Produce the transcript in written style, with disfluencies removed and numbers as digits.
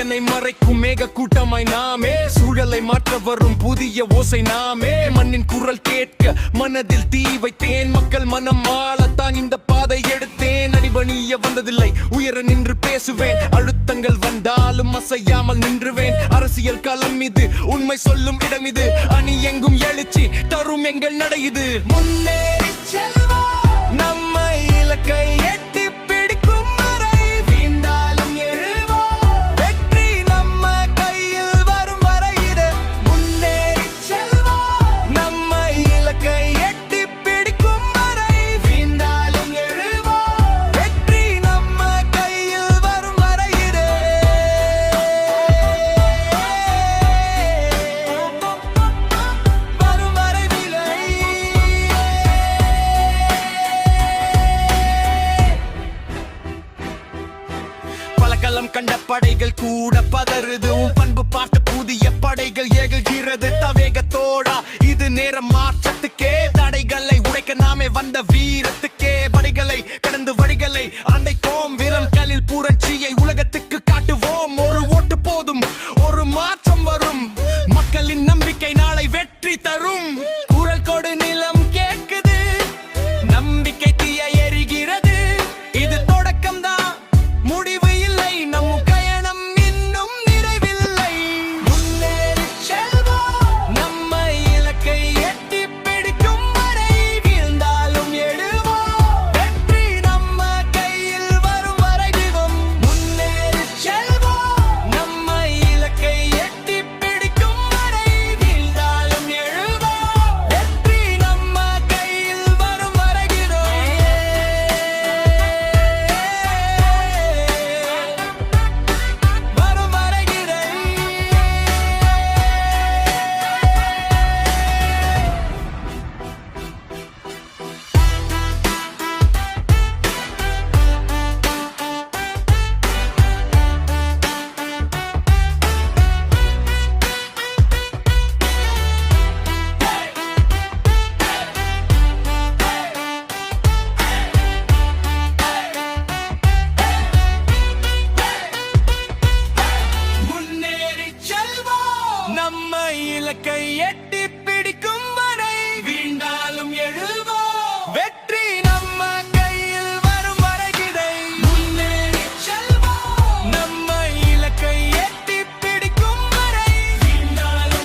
சூரியனை மறைக்கும் மேக கூட்டமாய் நாமே, சூழலை மாற்ற வரும் புதிய ஓசை நாமே. மண்ணின் குரல் கேட்க மனதில் தீ வைத்தேன், மக்கள் மனம் மாளத்தான் இந்த பாதை எடுத்தேன். அடிபணிய வந்ததில்லை, உயர நின்று பேசுவேன். அழுத்தங்கள் வந்தாலும் அசையாமல் நின்றுவேன். அரசியல் களம் இது, உண்மை சொல்லும் இடம் இது. அணி எங்கும் எழுச்சி தரும் எங்கள் நடை இது. முன்னேறி செல்வோம், நம்மை இலக்கை எட்டி பிடிக்கும் வரை வீழ்ந்தாலும் எழுவோம். வெற்றி நம்ம கையில் வரும் வரை இது. முன்னேறி செல்வோம், நம்மை இலக்கை எட்டி பிடிக்கும் வரை வீழ்ந்தாலும் எழுவோம். வெற்றி நம்ம கையில் வரும் வரை இது. வரும் வரை விலை. பலகலம் கண்ட படைகள் கூட பதறுது, உன் பண்பு பார்த்து புதிய படைகள் ஏகுகிறது. தவேகத்தோடா இது நேரம் மாற்றத்துக்கே, தடைகளை உடைக்க நாமே வந்த வீரத்துக்கே. படைகளை கடந்து வழிகளை அடைப்போம், வீரர்களில் புரட்சியை உலகத்துக்கு காட்டுவோம். ஒரு ஓட்டு போதும், ஒரு மாற்றம் வரும். மக்களின் நம்பிக்கை நாளை வெற்றி தரும். குரல் கொடு நிலம் கேட்குது, நம்பிக்கை தீய எரிகிறது. இது தொடக்கம்தான், முடிவு இல்லை. நம் பயணம் இன்னும் நிறைவில்லை. முன்னேறி செல்வோம், நம்மை இலக்கை எட்டி பிடிக்கும் வரை வீழ்ந்தாலும் எழுவோம். வெற்றி நம்ம கையில் வரும் வரை தினம். முன்னேறி செல்வோம், நம்மை இலக்கை எட்டி பிடிக்கும் வரை வீழ்ந்தாலும் எழுவோம். வெற்றி நம்ம கையில் வரும் வரை தினம். வரும் வரைகிறேன். முன்னேறி செல்வோம், நம்ம இலக்கை எட்டி பிடிக்கும்